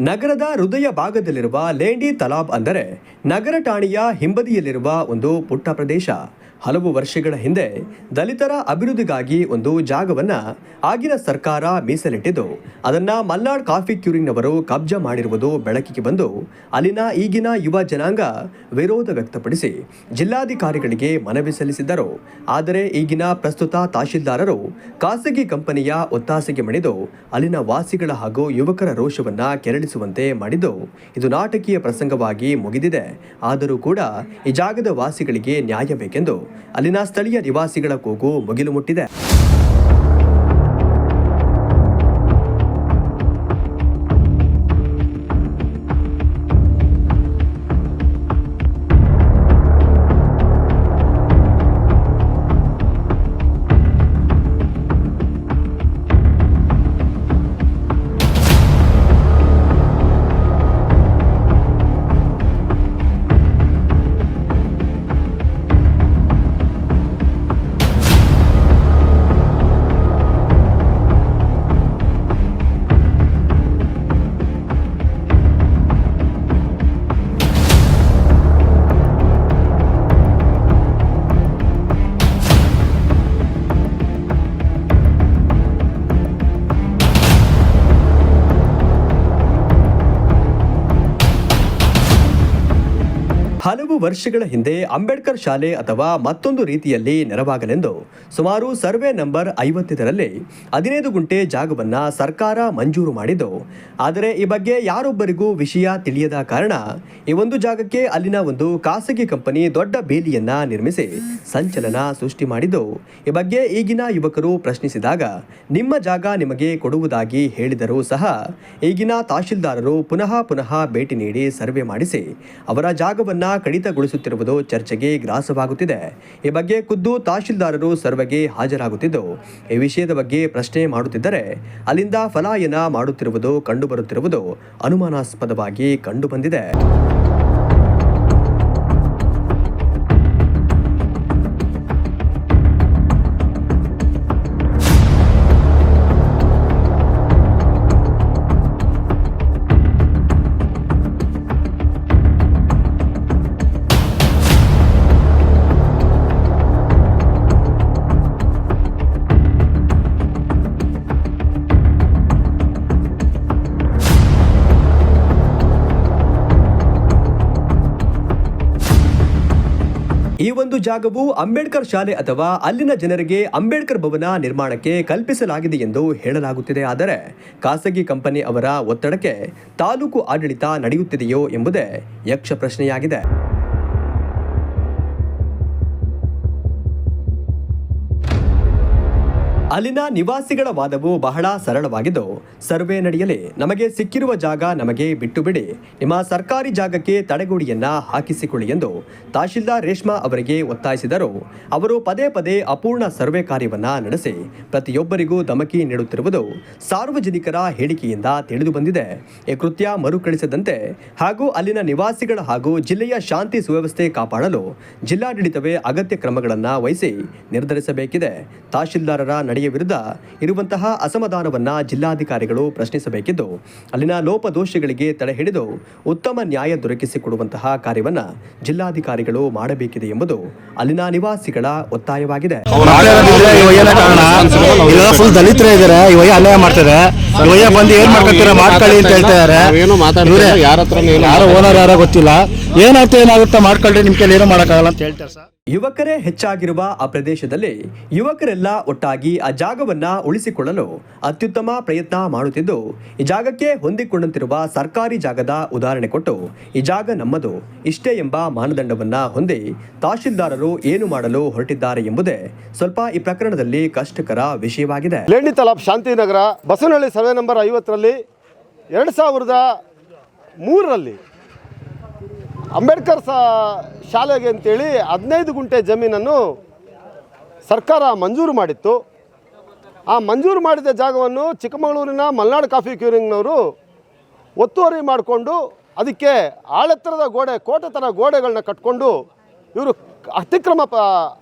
ನಗರದ ಹೃದಯ ಭಾಗದಲ್ಲಿರುವ ಲೇಂಡಿ ತಲಾಬ್ ಅಂದರೆ ನಗರ ಠಾಣೆಯ ಹಿಂಬದಿಯಲ್ಲಿರುವ ಒಂದು ಪುಟ್ಟ ಪ್ರದೇಶ. ಹಲವು ವರ್ಷಗಳ ಹಿಂದೆ ದಲಿತರ ಅಭಿವೃದ್ಧಿಗಾಗಿ ಒಂದು ಜಾಗವನ್ನ ಆಗಿನ ಸರ್ಕಾರ ಮೀಸಲಿಟ್ಟಿದ್ದು ಅದನ್ನ ಮಲ್ನಾಡ್ ಕಾಫಿ ಕ್ಯೂರಿಂಗ್ನವರು ಕಬ್ಜಾ ಮಾಡಿರುವುದು ಬೆಳಕಿಗೆ ಬಂದು ಅಲ್ಲಿನ ಈಗಿನ ಯುವ ಜನಾಂಗ ವಿರೋಧ ವ್ಯಕ್ತಪಡಿಸಿ ಜಿಲ್ಲಾಧಿಕಾರಿಗಳಿಗೆ ಮನವಿ ಸಲ್ಲಿಸಿದ್ದರು. ಆದರೆ ಈಗಿನ ಪ್ರಸ್ತುತ ತಹಶೀಲ್ದಾರರು ಖಾಸಗಿ ಕಂಪನಿಯ ಒತ್ತಾಸೆಗೆ ಮಣಿದು ಅಲ್ಲಿನ ವಾಸಿಗಳ ಹಾಗೂ ಯುವಕರ ರೋಷವನ್ನ ಕೆರಳಿಸುವಂತೆ ಮಾಡಿದ್ದು ಇದು ನಾಟಕೀಯ ಪ್ರಸಂಗವಾಗಿ ಮುಗಿದಿದೆ. ಆದರೂ ಕೂಡ ಈ ಜಾಗದ ವಾಸಿಗಳಿಗೆ ನ್ಯಾಯ ಬೇಕೆಂದು ಅಲ್ಲಿನ ಸ್ಥಳೀಯ ನಿವಾಸಿಗಳ ಕೂಗು ಮುಗಿಲು ಮುಟ್ಟಿದೆ. ಹಲವು ವರ್ಷಗಳ ಹಿಂದೆ ಅಂಬೇಡ್ಕರ್ ಶಾಲೆ ಅಥವಾ ಮತ್ತೊಂದು ರೀತಿಯಲ್ಲಿ ನೆರವಾಗಲೆಂದು ಸುಮಾರು ಸರ್ವೆ ನಂಬರ್ 55ರಲ್ಲಿ 15 ಗುಂಟೆ ಜಾಗವನ್ನ ಸರ್ಕಾರ ಮಂಜೂರು ಮಾಡಿದ್ದು, ಆದರೆ ಈ ಬಗ್ಗೆ ಯಾರೊಬ್ಬರಿಗೂ ವಿಷಯ ತಿಳಿಯದ ಕಾರಣ ಈ ಒಂದು ಜಾಗಕ್ಕೆ ಅಲ್ಲಿನ ಒಂದು ಖಾಸಗಿ ಕಂಪನಿ ದೊಡ್ಡ ಬೇಲಿಯನ್ನ ನಿರ್ಮಿಸಿ ಸಂಚಲನ ಸೃಷ್ಟಿ ಮಾಡಿದ್ದು, ಈ ಬಗ್ಗೆ ಈಗಿನ ಯುವಕರು ಪ್ರಶ್ನಿಸಿದಾಗ ನಿಮ್ಮ ಜಾಗ ನಿಮಗೆ ಕೊಡುವುದಾಗಿ ಹೇಳಿದರೂ ಸಹ ಈಗಿನ ತಹಶೀಲ್ದಾರರು ಪುನಃ ಭೇಟಿ ನೀಡಿ ಸರ್ವೆ ಮಾಡಿಸಿ ಅವರ ಜಾಗವನ್ನ ಕಡಿತಗೊಳಿಸುತ್ತಿರುವುದು ಚರ್ಚೆಗೆ ಗ್ರಾಸವಾಗುತ್ತಿದೆ. ಈ ಬಗ್ಗೆ ಖುದ್ದು ತಹಶೀಲ್ದಾರರು ಸರ್ವೆಗೆ ಹಾಜರಾಗುತ್ತಿದ್ದು ಈ ವಿಷಯದ ಬಗ್ಗೆ ಪ್ರಶ್ನೆ ಮಾಡುತ್ತಿದ್ದರೆ ಅಲ್ಲಿಂದ ಪಲಾಯನ ಮಾಡುತ್ತಿರುವುದು ಕಂಡುಬರುತ್ತಿರುವುದು ಅನುಮಾನಾಸ್ಪದವಾಗಿ ಕಂಡುಬಂದಿದೆ. ಈ ಒಂದು ಜಾಗವು ಅಂಬೇಡ್ಕರ್ ಶಾಲೆ ಅಥವಾ ಅಲ್ಲಿನ ಜನರಿಗೆ ಅಂಬೇಡ್ಕರ್ ಭವನ ನಿರ್ಮಾಣಕ್ಕೆ ಕಲ್ಪಿಸಲಾಗಿದೆ ಎಂದು ಹೇಳಲಾಗುತ್ತಿದೆ. ಆದರೆ ಖಾಸಗಿ ಕಂಪನಿ ಅವರ ಒತ್ತಡಕ್ಕೆ ತಾಲೂಕು ಆಡಳಿತ ನಡೆಯುತ್ತಿದೆಯೋ ಎಂಬುದೇ ಯಕ್ಷ ಪ್ರಶ್ನೆಯಾಗಿದೆ. ಅಲ್ಲಿನ ನಿವಾಸಿಗಳ ವಾದವು ಬಹಳ ಸರಳವಾಗಿದ್ದು, ಸರ್ವೆ ನಡೆಯಲಿ, ನಮಗೆ ಸಿಕ್ಕಿರುವ ಜಾಗ ನಮಗೆ ಬಿಟ್ಟು ಬಿಡಿ, ನಿಮ್ಮ ಸರ್ಕಾರಿ ಜಾಗಕ್ಕೆ ತಡೆಗೋಡೆಯನ್ನ ಹಾಕಿಸಿಕೊಳ್ಳಿ ಎಂದು ತಹಶೀಲ್ದಾರ್ ರೇಷ್ಮಾ ಅವರಿಗೆ ಒತ್ತಾಯಿಸಿದರು. ಅವರು ಪದೇ ಅಪೂರ್ಣ ಸರ್ವೆ ಕಾರ್ಯವನ್ನ ನಡೆಸಿ ಪ್ರತಿಯೊಬ್ಬರಿಗೂ ಧಮಕಿ ನೀಡುತ್ತಿರುವುದು ಸಾರ್ವಜನಿಕರ ಹೇಳಿಕೆಯಿಂದ ತಿಳಿದು ಬಂದಿದೆ. ಈ ಕೃತ್ಯ ಮರುಕಳಿಸದಂತೆ ಹಾಗೂ ಅಲ್ಲಿನ ನಿವಾಸಿಗಳ ಹಾಗೂ ಜಿಲ್ಲೆಯ ಶಾಂತಿ ಸುವ್ಯವಸ್ಥೆ ಕಾಪಾಡಲು ಜಿಲ್ಲಾಡಳಿತವೇ ಅಗತ್ಯ ಕ್ರಮಗಳನ್ನು ವಹಿಸಿ ನಿರ್ಧರಿಸಬೇಕಿದೆ. ತಹಶೀಲ್ದಾರರ ವಿರುದ್ಧ ಇರುವಂತಹ ಅಸಮಾಧಾನವನ್ನ ಜಿಲ್ಲಾಧಿಕಾರಿಗಳು ಪ್ರಶ್ನಿಸಬೇಕಿದ್ದು ಅಲ್ಲಿನ ಲೋಪದೋಷಗಳಿಗೆ ತಡೆ ಹಿಡಿದು ಉತ್ತಮ ನ್ಯಾಯ ದೊರಕಿಸಿಕೊಡುವಂತಹ ಕಾರ್ಯವನ್ನ ಜಿಲ್ಲಾಧಿಕಾರಿಗಳು ಮಾಡಬೇಕಿದೆ ಎಂಬುದು ಅಲ್ಲಿನ ನಿವಾಸಿಗಳ ಒತ್ತಾಯವಾಗಿದೆ. ದಲಿತರೇ ಇದ್ದಾರೆ, ಇವಾಗ ಅನ್ಯಾಯ ಮಾಡ್ತಾರೆ, ಇವಾಗ ಬಂದು ಏನ್ ಮಾಡ್ಕೊಳ್ತೀರ ಮಾಡ್ಕೊಳ್ಳಿ ಅಂತ ಹೇಳ್ತಾ ಇದಾರೆ. ಯಾರೋ ಓನರ್ ಯಾರೋ ಗೊತ್ತಿಲ್ಲ, ಏನಾಗುತ್ತೆ ಮಾಡ್ಕೊಳ್ರಿ, ನಿಮ್ ಕೈಲಿ ಏನೋ ಮಾಡಕ್ಕಾಗಲ್ಲ ಅಂತ ಹೇಳ್ತಾರೆ ಸರ್. ಯುವಕರೇ ಹೆಚ್ಚಾಗಿರುವ ಆ ಪ್ರದೇಶದಲ್ಲಿ ಯುವಕರೆಲ್ಲ ಒಟ್ಟಾಗಿ ಆ ಜಾಗವನ್ನ ಉಳಿಸಿಕೊಳ್ಳಲು ಅತ್ಯುತ್ತಮ ಪ್ರಯತ್ನ ಮಾಡುತ್ತಿದ್ದು, ಈ ಜಾಗಕ್ಕೆ ಹೊಂದಿಕೊಂಡಂತಿರುವ ಸರ್ಕಾರಿ ಜಾಗದ ಉದಾಹರಣೆ ಕೊಟ್ಟು ಈ ಜಾಗ ನಮ್ಮದು ಇಷ್ಟೇ ಎಂಬ ಮಾನದಂಡವನ್ನ ಹೊಂದಿ ತಹಶೀಲ್ದಾರರು ಏನು ಮಾಡಲು ಹೊರಟಿದ್ದಾರೆ ಎಂಬುದೇ ಸ್ವಲ್ಪ ಈ ಪ್ರಕರಣದಲ್ಲಿ ಕಷ್ಟಕರ ವಿಷಯವಾಗಿದೆ. ಲೇಂಡಿ ತಲಾಬ್ ಶಾಂತಿನಗರ ಬಸವನಹಳ್ಳಿ ಸರ್ವೆ ನಂಬರ್ 50ರಲ್ಲಿ 2003ರಲ್ಲಿ ಅಂಬೇಡ್ಕರ್ ಶಾಲೆಗೆ ಅಂತೇಳಿ 15 ಗುಂಟೆ ಜಮೀನನ್ನು ಸರ್ಕಾರ ಮಂಜೂರು ಮಾಡಿತ್ತು. ಆ ಮಂಜೂರು ಮಾಡಿದ ಜಾಗವನ್ನು ಚಿಕ್ಕಮಗಳೂರಿನ ಮಲ್ನಾಡ್ ಕಾಫಿ ಕ್ಯೂರಿಂಗ್ನವರು ಒತ್ತುವರಿ ಮಾಡಿಕೊಂಡು ಅದಕ್ಕೆ ಆಳೆತ್ತರದ ಗೋಡೆ, ಕೋಟೆ ಥರ ಗೋಡೆಗಳನ್ನ ಕಟ್ಕೊಂಡು ಇವರು ಅತಿಕ್ರಮ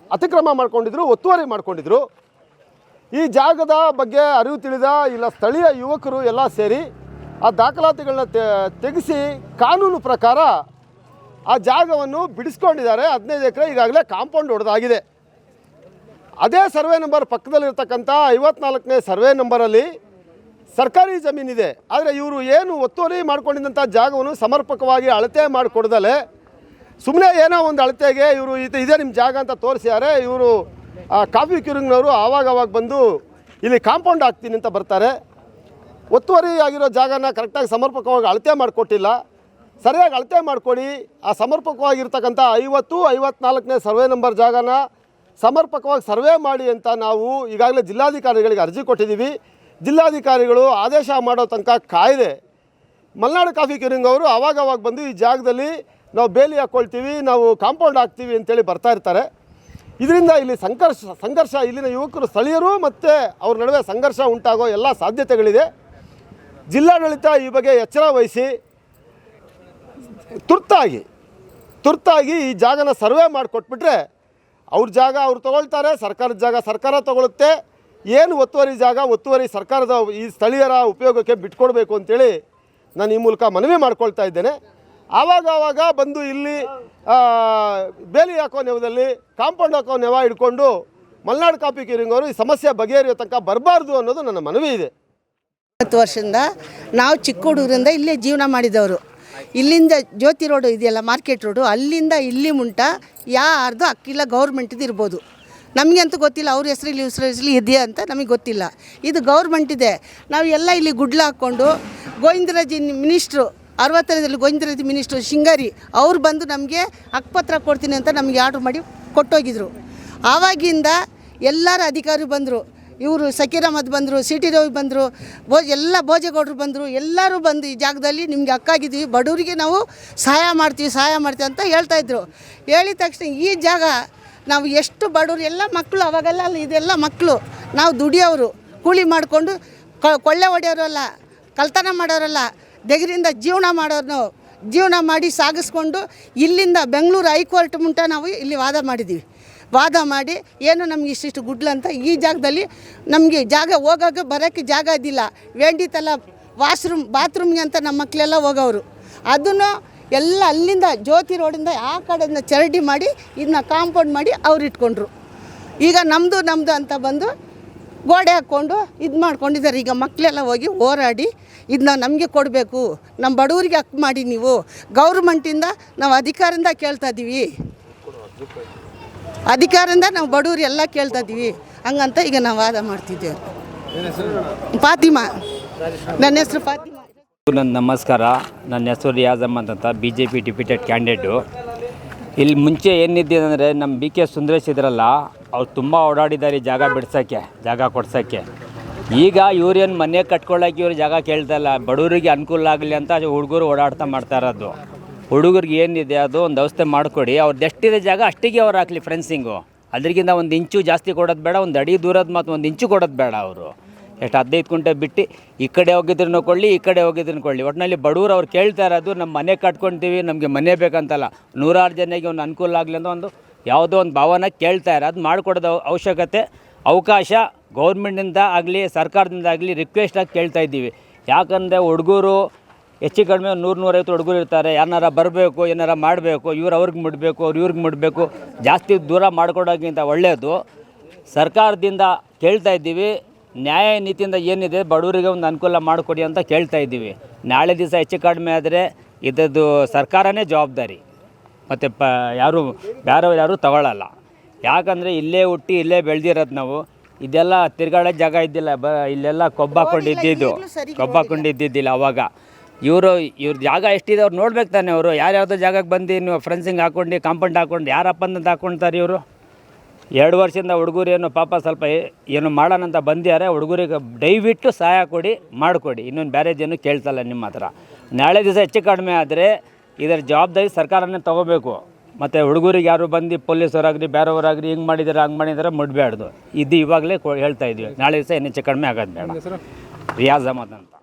ಮಾಡ್ಕೊಂಡಿದ್ರು, ಒತ್ತುವರಿ ಮಾಡ್ಕೊಂಡಿದ್ರು. ಈ ಜಾಗದ ಬಗ್ಗೆ ಅರಿವು ತಿಳಿದ ಇಲ್ಲ ಸ್ಥಳೀಯ ಯುವಕರು ಎಲ್ಲ ಸೇರಿ ಆ ದಾಖಲಾತಿಗಳನ್ನ ತೆಗೆಸಿ ಕಾನೂನು ಪ್ರಕಾರ ಆ ಜಾಗವನ್ನು ಬಿಡಿಸ್ಕೊಂಡಿದ್ದಾರೆ. 15 ಎಕರೆ ಈಗಾಗಲೇ ಕಾಂಪೌಂಡ್ ಹೊಡೆದಾಗಿದೆ. ಅದೇ ಸರ್ವೆ ನಂಬರ್ ಪಕ್ಕದಲ್ಲಿರ್ತಕ್ಕಂಥ 54ನೇ ಸರ್ವೆ ನಂಬರಲ್ಲಿ ಸರ್ಕಾರಿ ಜಮೀನಿದೆ. ಆದರೆ ಇವರು ಏನು ಒತ್ತುವರಿ ಮಾಡ್ಕೊಂಡಿದ್ದಂಥ ಜಾಗವನ್ನು ಸಮರ್ಪಕವಾಗಿ ಅಳತೆ ಮಾಡಿಕೊಡ್ದಲೆ ಸುಮ್ಮನೆ ಏನೋ ಒಂದು ಅಳತೆಗೆ ಇವರು ಇದೇ ನಿಮ್ಮ ಜಾಗ ಅಂತ ತೋರಿಸಿದ್ದಾರೆ. ಇವರು ಕಾಫಿ ಕ್ಯೂರಿಂಗ್ನವರು ಆವಾಗ ಬಂದು ಇಲ್ಲಿ ಕಾಂಪೌಂಡ್ ಹಾಕ್ತೀನಿ ಅಂತ ಬರ್ತಾರೆ. ಒತ್ತುವರಿ ಆಗಿರೋ ಜಾಗನ ಕರೆಕ್ಟಾಗಿ ಸಮರ್ಪಕವಾಗಿ ಅಳತೆ ಮಾಡಿಕೊಟ್ಟಿಲ್ಲ. ಸರಿಯಾಗಿ ಅಳತೆ ಮಾಡಿಕೊಡಿ. ಆ ಸಮರ್ಪಕವಾಗಿರ್ತಕ್ಕಂಥ 54ನೇ ಸರ್ವೆ ನಂಬರ್ ಜಾಗನ ಸಮರ್ಪಕವಾಗಿ ಸರ್ವೆ ಮಾಡಿ ಅಂತ ನಾವು ಈಗಾಗಲೇ ಜಿಲ್ಲಾಧಿಕಾರಿಗಳಿಗೆ ಅರ್ಜಿ ಕೊಟ್ಟಿದ್ದೀವಿ. ಜಿಲ್ಲಾಧಿಕಾರಿಗಳು ಆದೇಶ ಮಾಡೋ ತನಕ ಕಾಯ್ದೆ ಮಲೆನಾಡು ಕಾಫಿ ಕ್ಯೂರಿಂಗ್ ಅವರು ಆವಾಗ ಬಂದು ಈ ಜಾಗದಲ್ಲಿ ನಾವು ಬೇಲಿ ಹಾಕ್ಕೊಳ್ತೀವಿ, ನಾವು ಕಾಂಪೌಂಡ್ ಹಾಕ್ತೀವಿ ಅಂತೇಳಿ ಬರ್ತಾ ಇರ್ತಾರೆ. ಇದರಿಂದ ಇಲ್ಲಿ ಸಂಘರ್ಷ ಇಲ್ಲಿನ ಯುವಕರು ಸ್ಥಳೀಯರು ಮತ್ತು ಅವ್ರ ನಡುವೆ ಸಂಘರ್ಷ ಉಂಟಾಗೋ ಎಲ್ಲ ಸಾಧ್ಯತೆಗಳಿದೆ. ಜಿಲ್ಲಾಡಳಿತ ಈ ಬಗ್ಗೆ ಎಚ್ಚರ ವಹಿಸಿ ತುರ್ತಾಗಿ ಈ ಜಾಗನ ಸರ್ವೆ ಮಾಡಿಕೊಟ್ಬಿಟ್ರೆ ಅವ್ರ ಜಾಗ ಅವ್ರು ತೊಗೊಳ್ತಾರೆ, ಸರ್ಕಾರದ ಜಾಗ ಸರ್ಕಾರ ತೊಗೊಳುತ್ತೆ. ಏನು ಒತ್ತುವರಿ ಸರ್ಕಾರದ ಈ ಸ್ಥಳೀಯರ ಉಪಯೋಗಕ್ಕೆ ಬಿಟ್ಕೊಡ್ಬೇಕು ಅಂತೇಳಿ ನಾನು ಈ ಮೂಲಕ ಮನವಿ ಮಾಡ್ಕೊಳ್ತಾ ಇದ್ದೇನೆ. ಆವಾಗ ಬಂದು ಇಲ್ಲಿ ಬೇಲಿ ಹಾಕೋ ನೆವದಲ್ಲಿ ಕಾಂಪೌಂಡ್ ಹಾಕೋ ನೆವ ಹಿಡ್ಕೊಂಡು ಮಲೆನಾಡು ಕಾಫಿ ಕ್ಯೂರಿಂಗ್ ಅವರು ಈ ಸಮಸ್ಯೆ ಬಗೆಹರಿಯೋ ತನಕ ಬರಬಾರ್ದು ಅನ್ನೋದು ನನ್ನ ಮನವಿ ಇದೆ. 10 ವರ್ಷದಿಂದ ನಾವು ಚಿಕ್ಕ ಹುಡುಗರಿಂದ ಇಲ್ಲೇ ಜೀವನ ಮಾಡಿದವರು. ಇಲ್ಲಿಂದ ಜ್ಯೋತಿ ರೋಡು ಇದೆಯಲ್ಲ, ಮಾರ್ಕೆಟ್ ರೋಡು, ಅಲ್ಲಿಂದ ಇಲ್ಲಿ ಮುಂಟ ಯಾರ್ದು ಹಕ್ಕಿಲ್ಲ. ಗೌರ್ಮೆಂಟಿದು ಇರ್ಬೋದು, ನಮಗೆ ಅಂತೂ ಗೊತ್ತಿಲ್ಲ. ಅವ್ರ ಹೆಸರಲ್ಲಿ ಇವ್ರ ಹೆಸರಲ್ಲಿ ಇದೆಯಾ ಅಂತ ನಮಗೆ ಗೊತ್ತಿಲ್ಲ. ಇದು ಗೌರ್ಮೆಂಟಿದೆ. ನಾವು ಎಲ್ಲ ಇಲ್ಲಿ ಗುಡ್ಲ ಹಾಕ್ಕೊಂಡು ಗೋವಿಂದರಾಜ್ ಮಿನಿಸ್ಟ್ರು 65ರಲ್ಲಿ ಗೋವಿಂದರಾಜ್ ಮಿನಿಸ್ಟ್ರು ಶಿಂಗಾರಿ ಅವ್ರು ಬಂದು ನಮಗೆ ಹಕ್ಕುಪತ್ರ ಕೊಡ್ತೀನಿ ಅಂತ ನಮಗೆ ಆರ್ಡ್ರ್ ಮಾಡಿ ಕೊಟ್ಟೋಗಿದ್ರು. ಆವಾಗಿಂದ ಎಲ್ಲರ ಅಧಿಕಾರಿ ಬಂದರು. ಇವರು ಸಕೀರ್ ಅಹಮದ್ ಬಂದರು, ಸಿ ಟಿ ರವಿ ಬಂದರು, ಎಲ್ಲ ಭೋಜೇಗೌಡರು ಬಂದರು. ಎಲ್ಲರೂ ಬಂದು ಈ ಜಾಗದಲ್ಲಿ ನಿಮಗೆ ಹಕ್ಕಾಗಿದ್ದೀವಿ, ಬಡವರಿಗೆ ನಾವು ಸಹಾಯ ಮಾಡ್ತೀವಿ ಅಂತ ಹೇಳ್ತಾಯಿದ್ರು. ಹೇಳಿದ ತಕ್ಷಣ ಈ ಜಾಗ ನಾವು ಎಷ್ಟು ಬಡವರು, ಎಲ್ಲ ಮಕ್ಕಳು ಅವಾಗೆಲ್ಲ ಇದೆಲ್ಲ ಮಕ್ಕಳು, ನಾವು ದುಡಿಯೋರು, ಕೂಲಿ ಮಾಡಿಕೊಂಡು ಕೊಳ್ಳೆ ಹೊಡೆಯೋರಲ್ಲ, ಕಳ್ತನ ಮಾಡೋರಲ್ಲ, ದೆಗರಿಂದ ಜೀವನ ಮಾಡಿ ಸಾಗಿಸ್ಕೊಂಡು ಇಲ್ಲಿಂದ ಬೆಂಗಳೂರು ಹೈಕೋರ್ಟ್ ಮುಂಟ ನಾವು ಇಲ್ಲಿ ವಾದ ಮಾಡಿ ಏನು ನಮ್ಗೆ ಇಷ್ಟಿಷ್ಟು ಗುಡ್ಲು ಅಂತ ಈ ಜಾಗದಲ್ಲಿ ನಮಗೆ ಜಾಗ ಹೋಗೋಕೆ ಬರೋಕ್ಕೆ ಜಾಗ ಇದ್ದಿಲ್ಲ. ವೇಂಡಿತಲ್ಲ ಬಾತ್ರೂಮ್ಗೆ ಅಂತ ನಮ್ಮ ಮಕ್ಕಳೆಲ್ಲ ಹೋಗೋರು. ಅದನ್ನು ಎಲ್ಲ ಅಲ್ಲಿಂದ ಜ್ಯೋತಿ ರೋಡಿಂದ ಆ ಕಡೆಯಿಂದ ಚರಂಡಿ ಮಾಡಿ ಇದನ್ನ ಕಾಂಪೌಂಡ್ ಮಾಡಿ ಅವ್ರು ಇಟ್ಕೊಂಡ್ರು. ಈಗ ನಮ್ಮದು ಅಂತ ಬಂದು ಗೋಡೆ ಹಾಕ್ಕೊಂಡು ಇದು ಮಾಡ್ಕೊಂಡಿದ್ದಾರೆ. ಈಗ ಮಕ್ಕಳೆಲ್ಲ ಹೋಗಿ ಹೋರಾಡಿ ಇದನ್ನ ನಮಗೆ ಕೊಡಬೇಕು, ನಮ್ಮ ಬಡವರಿಗೆ ಹಕ್ಕು ಮಾಡಿ, ನೀವು ಗೌರ್ಮೆಂಟಿಂದ ನಾವು ಅಧಿಕಾರದಿಂದ ಕೇಳ್ತಾ ಇದ್ದೀವಿ, ನಾವು ಬಡವರು ಎಲ್ಲ ಕೇಳ್ತಾ ಇದ್ದೀವಿ ಹಂಗಂತ ಈಗ ನಾವು ವಾದ ಮಾಡ್ತಿದ್ದೇವೆ. ಫಾತಿಮಾ, ನನ್ನ ಹೆಸರು ಫಾತಿಮಾ. ನಮಸ್ಕಾರ, ನನ್ನ ಹೆಸರು ರಿಯಾಜ್ ಅಹಮದ್ ಅಂತ, BJP ಡಿಪ್ಯೂಟೆಡ್ ಕ್ಯಾಂಡಿಡೇಟು. ಇಲ್ಲಿ ಮುಂಚೆ ಏನಿದೆ ಅಂದರೆ ನಮ್ಮ BK ಸುಂದರೇಶ್ ಇದ್ರಲ್ಲ, ಅವ್ರು ತುಂಬ ಓಡಾಡಿದ್ದಾರೆ ಜಾಗ ಕೊಡ್ಸೋಕ್ಕೆ. ಈಗ ಇವ್ರೇನು ಮನೆ ಕಟ್ಕೊಳ್ಳೋಕೆ ಇವ್ರು ಜಾಗ ಕೇಳ್ತಾಯಿಲ್ಲ, ಬಡವರಿಗೆ ಅನುಕೂಲ ಆಗಲಿ ಅಂತ ಹುಡುಗರು ಓಡಾಡ್ತಾ ಮಾಡ್ತಾ ಇರೋದು. ಹುಡುಗರಿಗೆ ಏನಿದೆ ಅದು ಒಂದು ವ್ಯವಸ್ಥೆ ಮಾಡಿಕೊಡಿ. ಅವ್ರದ್ದು ಎಷ್ಟಿದೆ ಜಾಗ ಅಷ್ಟಿಗೆ ಅವ್ರು ಹಾಕಲಿ ಫೆನ್ಸಿಂಗು. ಅದರಿಗಿಂತ 1 ಇಂಚು ಜಾಸ್ತಿ ಕೊಡೋದು ಬೇಡ, 1 ಅಡಿ ದೂರದ ಮತ್ತು 1 ಇಂಚು ಕೊಡೋದು ಬೇಡ. ಅವರು ಎಷ್ಟು 15 ಗುಂಟೆ ಬಿಟ್ಟು ಈ ಕಡೆ ಹೋಗಿದ್ರೂ ಕೊಳ್ಳಿ, ಈ ಕಡೆ ಹೋಗಿದ್ರೂ ಕೊಳ್ಳಿ. ಒಟ್ಟಿನಲ್ಲಿ ಬಡವರು ಅವ್ರು ಕೇಳ್ತಾ ಇರೋದು ನಮ್ಮ ಮನೆ ಕಟ್ಕೊಳ್ತೀವಿ, ನಮಗೆ ಮನೆ ಬೇಕಂತಲ್ಲ, 100 ಜನಕ್ಕೆ ಒಂದು ಅನುಕೂಲ ಆಗಲಿ ಅಂತ ಒಂದು ಯಾವುದೋ ಒಂದು ಭಾವನೆ ಕೇಳ್ತಾ ಇರೋ. ಅದು ಮಾಡಿಕೊಡೋದು ಅವಕಾಶ ಗೌರ್ಮೆಂಟಿಂದ ಆಗಲಿ ಸರ್ಕಾರದಿಂದ ಆಗಲಿ ರಿಕ್ವೆಸ್ಟಾಗಿ ಕೇಳ್ತಾ ಇದ್ದೀವಿ. ಯಾಕಂದರೆ ಹುಡುಗರು ಹೆಚ್ಚು ಕಡಿಮೆ 100-150 ಹುಡುಗರು ಇರ್ತಾರೆ. ಯಾರನ್ನಾರ ಬರಬೇಕು, ಏನಾರ ಮಾಡಬೇಕು, ಅವ್ರಿಗೆ ಮುಡಬೇಕು, ಇವ್ರಿಗೆ ಮುಡಬೇಕು. ಜಾಸ್ತಿ ದೂರ ಮಾಡಿಕೊಡೋಕ್ಕಿಂತ ಒಳ್ಳೆಯದು ಸರ್ಕಾರದಿಂದ ಕೇಳ್ತಾ ಇದ್ದೀವಿ. ನ್ಯಾಯ ನೀತಿಯಿಂದ ಏನಿದೆ ಬಡವರಿಗೆ ಒಂದು ಅನುಕೂಲ ಮಾಡಿಕೊಡಿ ಅಂತ ಕೇಳ್ತಾ ಇದ್ದೀವಿ. ನಾಳೆ ದಿವಸ ಹೆಚ್ಚು ಕಡಿಮೆ ಆದರೆ ಇದದ್ದು ಸರ್ಕಾರನೇ ಜವಾಬ್ದಾರಿ, ಮತ್ತು ಯಾರು ತಗೊಳ್ಳಲ್ಲ. ಯಾಕಂದರೆ ಇಲ್ಲೇ ಹುಟ್ಟಿ ಇಲ್ಲೇ ಬೆಳೆದಿರೋದು ನಾವು. ಇದೆಲ್ಲ ತಿರ್ಗಾಡೋ ಜಾಗ ಇದ್ದಿಲ್ಲ, ಇಲ್ಲೆಲ್ಲ ಕೊಬ್ಬಾಕೊಂಡಿದ್ದಿದ್ದಿಲ್ಲ ಅವಾಗ. ಇವ್ರ ಜಾಗ ಎಷ್ಟಿದೆ ಅವ್ರು ನೋಡ್ಬೇಕು ತಾನೆ. ಅವರು ಯಾರ್ಯಾವುದೋ ಜಾಗಕ್ಕೆ ಬಂದು ನೀವು ಫ್ರೆನ್ಸಿಂಗ್ ಹಾಕ್ಕೊಂಡು ಕಾಂಪೌಂಡ್ ಹಾಕ್ಕೊಂಡು ಯಾರಪ್ಪ ಅಂತ ಹಾಕ್ಕೊಳ್ತಾರೆ ಇವರು. 2 ವರ್ಷದಿಂದ ಹುಡುಗರು ಏನು ಪಾಪ ಸ್ವಲ್ಪ ಏನು ಮಾಡೋಣ ಅಂತ ಬಂದಿದ್ದಾರೆ. ಹುಡುಗರಿಗೆ ದಯವಿಟ್ಟು ಸಹಾಯ ಮಾಡಿಕೊಡಿ. ಇನ್ನೊಂದು ಬ್ಯಾರೇಜನ್ನು ಕೇಳ್ತಲ್ಲ ನಿಮ್ಮ ಹತ್ರ. ನಾಳೆ ದಿವಸ ಹೆಚ್ಚು ಕಡಿಮೆ ಆದರೆ ಇದರ ಜವಾಬ್ದಾರಿ ಸರ್ಕಾರನೇ ತೊಗೋಬೇಕು. ಮತ್ತು ಹುಡುಗರಿಗೆ ಯಾರು ಬಂದು ಪೊಲೀಸವರಾಗಲಿ ಬೇರೆಯವರಾಗಲಿ ಹಿಂಗೆ ಮಾಡಿದ್ದಾರೆ ಮುಡಬೇಡ್ದು. ಇದು ಇವಾಗಲೇ ಹೇಳ್ತಾ ಇದ್ವಿ. ನಾಳೆ ದಿವಸ ಏನು ಹೆಚ್ಚು ಕಡಿಮೆ ಆಗೋದು ಬೇಡ. ರಿಯಾಜ್ ಅಹಮದ್ ಅಂತ.